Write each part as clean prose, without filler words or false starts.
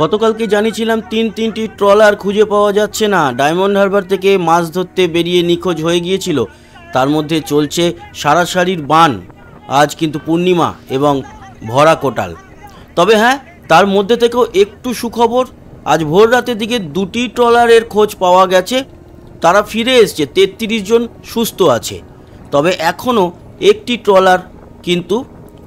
গতকালকে জানিয়েছিলাম তিনটি ট্রলার খুঁজে পাওয়া যাচ্ছে না, ডায়মন্ড হারবার থেকে মাছ ধরতে বেরিয়ে নিখোঁজ হয়ে গিয়েছিল। তার মধ্যে চলছে সারাসারির বান। আজ কিন্তু পূর্ণিমা এবং ভরা কোটাল। তবে হ্যাঁ, তার মধ্যে থেকেও একটু সুখবর, আজ ভোর রাতের দিকে দুটি ট্রলারের খোঁজ পাওয়া গেছে। তারা ফিরে এসছে, 33 জন সুস্থ আছে। তবে এখনও একটি ট্রলার কিন্তু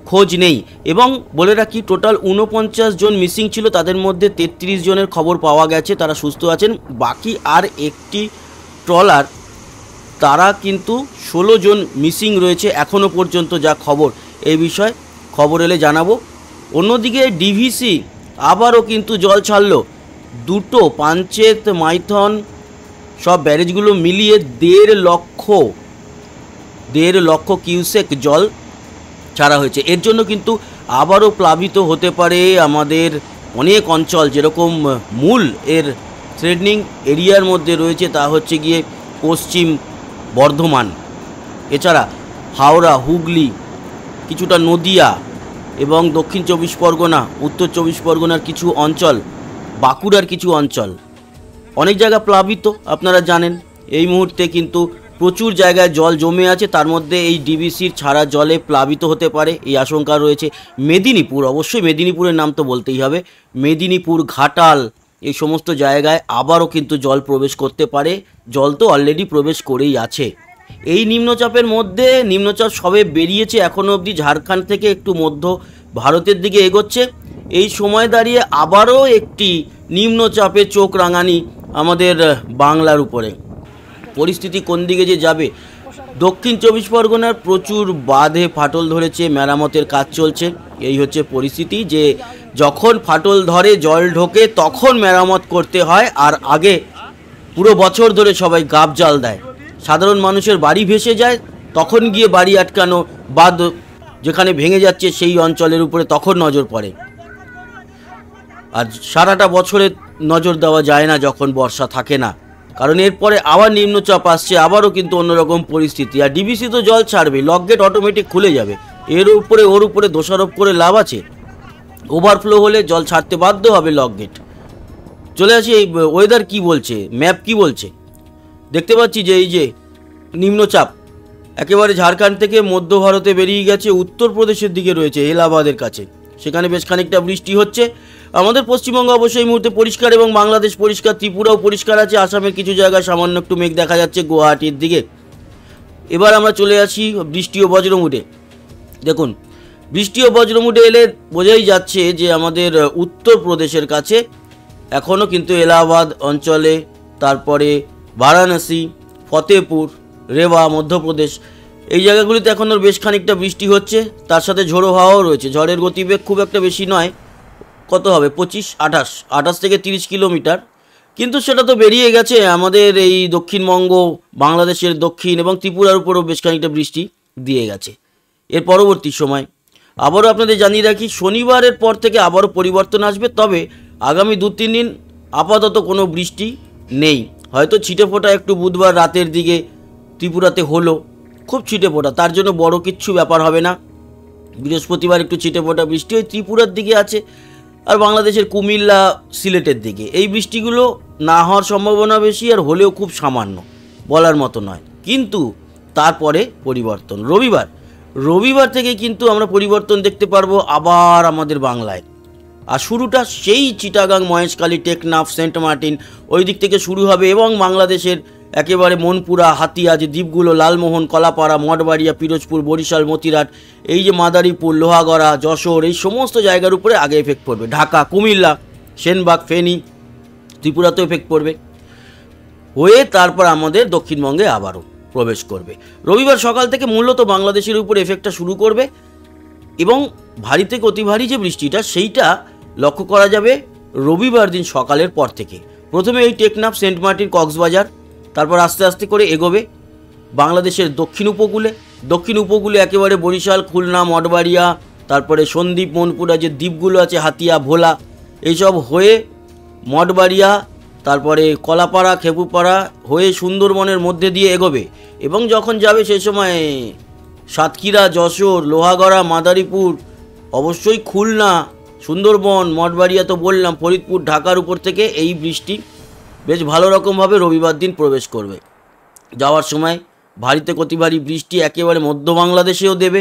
খোঁজ নেই। এবং বলে রাখি, টোটাল 49 জন মিসিং ছিল, তাদের মধ্যে 33 জনের খবর পাওয়া গেছে, তারা সুস্থ আছেন। বাকি আর একটি ট্রলার, তারা কিন্তু 16 জন মিসিং রয়েছে এখনও পর্যন্ত, যা খবর। এই বিষয়ে খবর এলে জানাবো। অন্যদিকে ডিভিসি আবারও কিন্তু জল ছাড়ল। দুটো পাঞ্চেত, মাইথন সব ব্যারেজগুলো মিলিয়ে 1.5 লক্ষ কিউসেক জল ছাড়া হয়েছে। এর জন্য কিন্তু আবারও প্লাবিত হতে পারে আমাদের অনেক অঞ্চল। যেরকম মূল এর থ্রেডনিং এরিয়ার মধ্যে রয়েছে, তা হচ্ছে গিয়ে পশ্চিম বর্ধমান, এছাড়া হাওড়া, হুগলি, কিছুটা নদিয়া এবং দক্ষিণ 24 পরগনা, উত্তর 24 পরগনার কিছু অঞ্চল, বাঁকুড়ার কিছু অঞ্চল, অনেক জায়গা প্লাবিত। আপনারা জানেন এই মুহূর্তে কিন্তু প্রচুর জায়গায় জল জমে আছে। তার মধ্যে এই ডিবিসির ছাড়া জলে প্লাবিত হতে পারে, এই আশঙ্কা রয়েছে। মেদিনীপুর, অবশ্যই মেদিনীপুরের নাম তো বলতেই হবে, মেদিনীপুর, ঘাটাল, এই সমস্ত জায়গায় আবারও কিন্তু জল প্রবেশ করতে পারে। জল তো অলরেডি প্রবেশ করেই আছে। এই নিম্নচাপের মধ্যে, নিম্নচাপ সবে বেরিয়েছে, এখনও অবধি ঝাড়খণ্ড থেকে একটু মধ্য ভারতের দিকে এগোচ্ছে। এই সময় দাঁড়িয়ে আবারও একটি নিম্নচাপে চোখ রাঙানি আমাদের বাংলার উপরে। পরিস্থিতি কোন দিকে যে যাবে। দক্ষিণ 24 পরগনার প্রচুর বাঁধে ফাটল ধরেছে, মেরামতের কাজ চলছে। এই হচ্ছে পরিস্থিতি, যে যখন ফাটল ধরে, জল ঢোকে, তখন মেরামত করতে হয়। আর আগে পুরো বছর ধরে সবাই গাব জাল দেয়। সাধারণ মানুষের বাড়ি ভেসে যায়, তখন গিয়ে বাড়ি আটকানো, বাঁধ যেখানে ভেঙে যাচ্ছে সেই অঞ্চলের উপরে তখন নজর পড়ে। আর সারাটা বছরে নজর দেওয়া যায় না যখন বর্ষা থাকে না, কারণ এরপরে আবার নিম্নচাপ আসছে, আবারও কিন্তু অন্যরকম পরিস্থিতি। আর ডিবিসি তো জল ছাড়বে, লকগেট অটোমেটিক খুলে যাবে, ওর উপরে দোষারোপ করে লাভ আছে? ওভারফ্লো হলে জল ছাড়তে বাধ্য হবে লকগেট। চলে আসি এই ওয়েদার কি বলছে, ম্যাপ কি বলছে। দেখতে পাচ্ছি যে এই যে নিম্নচাপ একেবারে ঝাড়খণ্ড থেকে মধ্য ভারতে বেরিয়ে গেছে, উত্তরপ্রদেশের দিকে রয়েছে, এলাহাবাদের কাছে। সেখানে বেশ খানিকটা বৃষ্টি হচ্ছে। আমাদের পশ্চিমবঙ্গ অবশ্যই এই মুহূর্তে পরিষ্কার এবং বাংলাদেশ পরিষ্কার, ত্রিপুরাও পরিষ্কার আছে। আসামের কিছু জায়গায় সামান্য একটু মেঘ দেখা যাচ্ছে গুয়াহাটির দিকে। এবার আমরা চলে আসি বৃষ্টি ও বজ্রমুডে। দেখুন, বৃষ্টি ও বজ্রমুডে এলে বোঝাই যাচ্ছে যে আমাদের উত্তরপ্রদেশের কাছে এখনও কিন্তু এলাহাবাদ অঞ্চলে, তারপরে বারাণসী, ফতেপুর, রেওয়া, মধ্যপ্রদেশ, এই জায়গাগুলিতে এখনও বেশ খানিকটা বৃষ্টি হচ্ছে। তার সাথে ঝোড়ো হাওয়াও রয়েছে। ঝড়ের গতিবেগ খুব একটা বেশি নয়, কত হবে 25-28 থেকে 30 কিলোমিটার। কিন্তু সেটা তো বেরিয়ে গেছে। আমাদের এই দক্ষিণবঙ্গ, বাংলাদেশের দক্ষিণ এবং ত্রিপুরার উপরও বেশ খানিকটা বৃষ্টি দিয়ে গেছে। এর পরবর্তী সময় আবারও আপনাদের জানিয়ে রাখি, শনিবারের পর থেকে আবারও পরিবর্তন আসবে। তবে আগামী 2-3 দিন আপাতত কোনো বৃষ্টি নেই। হয়তো ছিটেফোঁটা একটু বুধবার রাতের দিকে ত্রিপুরাতে হলো, খুব ছিটেফোঁটা, তার জন্য বড় কিচ্ছু ব্যাপার হবে না। বৃহস্পতিবার একটু ছিটেফোঁটা বৃষ্টি ওই ত্রিপুরার দিকে আছে, আর বাংলাদেশের কুমিল্লা, সিলেটের দিকে এই বৃষ্টিগুলো না হওয়ার সম্ভাবনা বেশি, আর হলেও খুব সামান্য, বলার মতো নয়। কিন্তু তারপরে পরিবর্তন রবিবার থেকে কিন্তু আমরা পরিবর্তন দেখতে পারবো আবার আমাদের বাংলায়। আর শুরুটা সেই চিটাগাং, মহেশখালী, টেকনাফ, সেন্ট মার্টিন ওই দিক থেকে শুরু হবে এবং বাংলাদেশের একেবারে মনপুরা, হাতিয়া, যে দ্বীপগুলো, লালমোহন, কলাপাড়া, মঠবাড়িয়া, পিরোজপুর, বরিশাল, মতিরাট, এই যে মাদারীপুর, লোহাগড়া, যশোর, এই সমস্ত জায়গার উপরে আগে এফেক্ট পড়বে। ঢাকা, কুমিল্লা, সেনবাগ, ফেনী, ত্রিপুরাতেও এফেক্ট পড়বে, হয়ে তারপর আমাদের দক্ষিণবঙ্গে আবারও প্রবেশ করবে। রবিবার সকাল থেকে মূলত বাংলাদেশের উপর এফেক্টটা শুরু করবে এবং ভারী থেকে অতি ভারী যে বৃষ্টিটা, সেইটা লক্ষ্য করা যাবে রবিবার দিন সকালের পর থেকে। প্রথমে এই টেকনাফ, সেন্ট মার্টিন, কক্সবাজার, তারপর আস্তে আস্তে করে এগোবে বাংলাদেশের দক্ষিণ উপকূলে একেবারে বরিশাল, খুলনা, মঠবাড়িয়া, তারপরে সন্দ্বীপ, মনপুরা, যে দ্বীপগুলো আছে, হাতিয়া, ভোলা, এইসব হয়ে মঠবাড়িয়া, তারপরে কলাপাড়া, খেপুপাড়া হয়ে সুন্দরবনের মধ্যে দিয়ে এগোবে। এবং যখন যাবে সেই সময় সাতক্ষীরা, যশোর, লোহাগড়া, মাদারীপুর, অবশ্যই খুলনা, সুন্দরবন, মঠবাড়িয়া তো বললাম, ফরিদপুর, ঢাকার উপর থেকে এই বৃষ্টি বেশ ভালো রকমভাবে রবিবার দিন প্রবেশ করবে। যাওয়ার সময় ভারী থেকে অতি ভারী বৃষ্টি একেবারে মধ্য বাংলাদেশেও দেবে।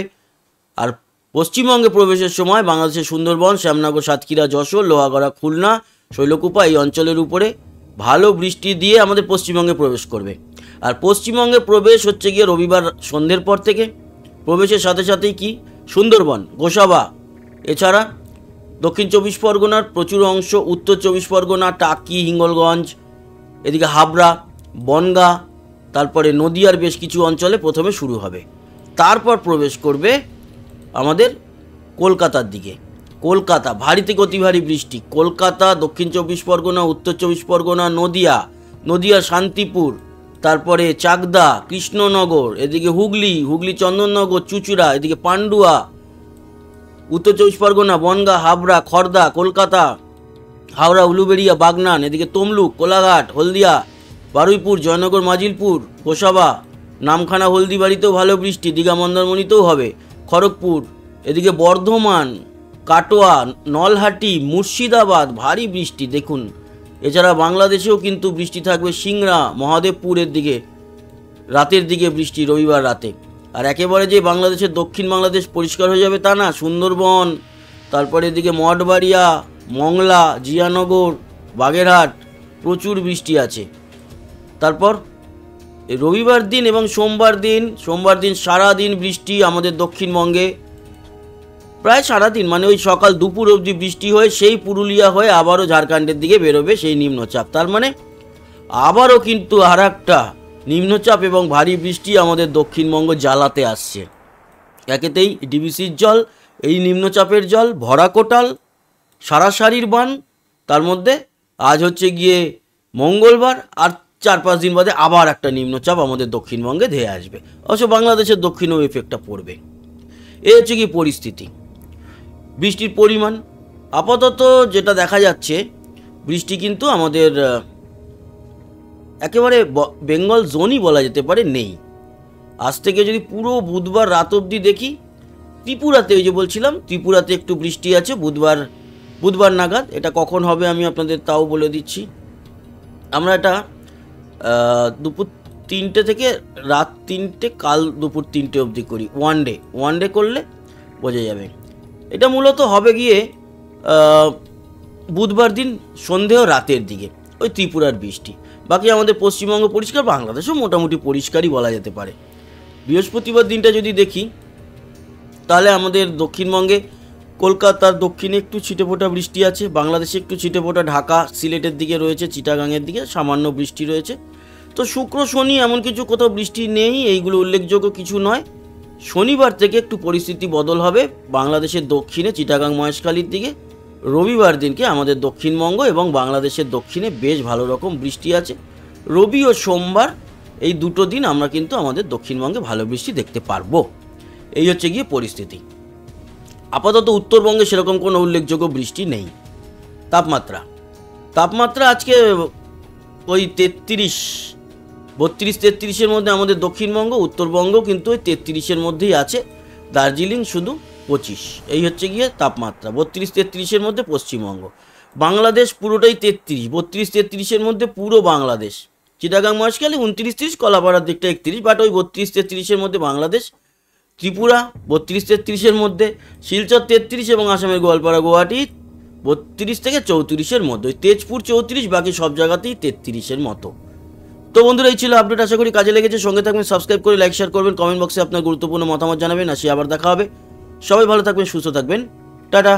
আর পশ্চিমবঙ্গে প্রবেশের সময় বাংলাদেশের সুন্দরবন, শ্যামনগর, সাতক্ষীরা, যশোর, লোহাগড়া, খুলনা, শৈলকুপা এই অঞ্চলের উপরে ভালো বৃষ্টি দিয়ে আমাদের পশ্চিমবঙ্গে প্রবেশ করবে। আর পশ্চিমবঙ্গে প্রবেশ হচ্ছে গিয়ে রবিবার সন্ধ্যের পর থেকে। প্রবেশের সাথে সাথেই কি সুন্দরবন, গোসাবা, এছাড়া দক্ষিণ চব্বিশ পরগনার প্রচুর অংশ, উত্তর চব্বিশ পরগনা, টাকি, হিঙ্গলগঞ্জ, এদিকে হাবড়া, বনগাঁ, তারপরে নদিয়ার বেশ কিছু অঞ্চলে প্রথমে শুরু হবে। তারপর প্রবেশ করবে আমাদের কলকাতার দিকে। কলকাতা ভারী থেকে অতি ভারী বৃষ্টি। কলকাতা, দক্ষিণ চব্বিশ পরগনা, উত্তর চব্বিশ পরগনা, নদিয়া শান্তিপুর, তারপরে চাকদা, কৃষ্ণনগর, এদিকে হুগলি চন্দননগর, চুঁচুড়া, এদিকে পান্ডুয়া, উত্তর চব্বিশ পরগনা, বনগাঁ, হাবড়া, খড়দা, কলকাতা, হাওড়া, উলুবেড়িয়া, বাগনান, এদিকে তমলুক, কোলাঘাট, হলদিয়া, বারুইপুর, জয়নগর, মাজিলপুর, গোসাবা, নামখানা, হলদিবাড়িতেও ভালো বৃষ্টি, দীঘা, মন্দারমণিতেও হবে, খড়গপুর, এদিকে বর্ধমান, কাটোয়া, নলহাটি, মুর্শিদাবাদ ভারী বৃষ্টি দেখুন। এছাড়া বাংলাদেশেও কিন্তু বৃষ্টি থাকবে, সিংড়া, মহাদেবপুরের দিকে রাতের দিকে বৃষ্টি রবিবার রাতে। আর একেবারে যে বাংলাদেশের দক্ষিণ বাংলাদেশ পরিষ্কার হয়ে যাবে তা না, সুন্দরবন, তারপরে এদিকে মঠবাড়িয়া, মংলা, জিয়ানগর, বাগেরহাট প্রচুর বৃষ্টি আছে। তারপর রবিবার দিন এবং সোমবার দিন সারাদিন বৃষ্টি আমাদের দক্ষিণবঙ্গে, প্রায় সারাদিন, মানে ওই সকাল দুপুর অবধি বৃষ্টি হয়ে সেই পুরুলিয়া হয়ে আবারও ঝাড়খণ্ডের দিকে বেরোবে সেই নিম্নচাপ। তার মানে আবারও কিন্তু আর একটা নিম্নচাপ এবং ভারী বৃষ্টি আমাদের দক্ষিণবঙ্গ জ্বালাতে আসছে। একেতেই ডিবিসির জল, এই নিম্নচাপের জল, ভরা কোটাল, সারাসারির বান, তার মধ্যে আজ হচ্ছে গিয়ে মঙ্গলবার, আর 4-5 দিন বাদে আবার একটা নিম্নচাপ আমাদের দক্ষিণবঙ্গে ধেয়ে আসবে। অবশ্য বাংলাদেশের দক্ষিণেও এফেক্টটা পড়বে। এই হচ্ছে কি পরিস্থিতি। বৃষ্টির পরিমাণ আপাতত যেটা দেখা যাচ্ছে, বৃষ্টি কিন্তু আমাদের একেবারে বেঙ্গল জোনই বলা যেতে পারে নেই। আজ থেকে যদি পুরো বুধবার রাত অবধি দেখি, ত্রিপুরাতে, ওই যে বলছিলাম ত্রিপুরাতে একটু বৃষ্টি আছে বুধবার নাগাদ। এটা কখন হবে আমি আপনাদের তাও বলে দিচ্ছি। আমরা এটা দুপুর 3টে থেকে রাত 3টে, কাল দুপুর 3টে অবধি করি। ওয়ান ডে করলে বোঝা যাবে। এটা মূলত হবে গিয়ে বুধবার দিন সন্ধে ও রাতের দিকে ওই ত্রিপুরার বৃষ্টি। বাকি আমাদের পশ্চিমবঙ্গ পরিষ্কার, বাংলাদেশও মোটামুটি পরিষ্কারই বলা যেতে পারে। বৃহস্পতিবার দিনটা যদি দেখি, তাহলে আমাদের দক্ষিণবঙ্গে কলকাতার দক্ষিণে একটু ছিটেফোঁটা বৃষ্টি আছে, বাংলাদেশে একটু ছিটেফোঁটা, ঢাকা, সিলেটের দিকে রয়েছে, চিটাগাংয়ের দিকে সামান্য বৃষ্টি রয়েছে। তো শুক্র, শনি এমন কিছু কোথাও বৃষ্টি নেই, এইগুলো উল্লেখযোগ্য কিছু নয়। শনিবার থেকে একটু পরিস্থিতি বদল হবে বাংলাদেশের দক্ষিণে, চিটাগাং, মহেশখালীর দিকে। রবিবার দিনকে আমাদের দক্ষিণবঙ্গ এবং বাংলাদেশের দক্ষিণে বেশ ভালো রকম বৃষ্টি আছে। রবি ও সোমবার এই দুটো দিন আমরা কিন্তু আমাদের দক্ষিণবঙ্গে ভালো বৃষ্টি দেখতে পারবো। এই হচ্ছে গিয়ে পরিস্থিতি। আপাতত উত্তরবঙ্গে সেরকম কোনো উল্লেখযোগ্য বৃষ্টি নেই। তাপমাত্রা আজকে ওই 32-33-33-এর মধ্যে আমাদের দক্ষিণবঙ্গ, উত্তরবঙ্গ কিন্তু ওই 33-এর মধ্যেই আছে, দার্জিলিং শুধু 25। এই হচ্ছে গিয়ে তাপমাত্রা 32-33-এর মধ্যে পশ্চিমবঙ্গ। বাংলাদেশ পুরোটাই 33, 32-33-এর মধ্যে পুরো বাংলাদেশ। চিটাগাং, মহেশখালী 29-30, কলাপাড়ার দিকটা 31, বাট ওই 32-33-এর মধ্যে বাংলাদেশ। ত্রিপুরা 32-33-এর মধ্যে, শিলচর 33 এবং আসামের গোয়ালপাড়া, গুয়াহাটি 32 থেকে 34-এর মধ্যে, তেজপুর 34, বাকি সব জায়গাতেই 33-এর মতো। তো বন্ধুরা, এই ছিল আপডেট। আশা করি কাজে লেগেছে। সঙ্গে থাকবেন, সাবস্ক্রাইব করে লাইক শেয়ার করবেন, কমেন্ট বক্সে আপনার গুরুত্বপূর্ণ মতামত জানাবেন। আসি আবার দেখা হবে। সবাই ভালো থাকবেন, সুস্থ থাকবেন, টাটা।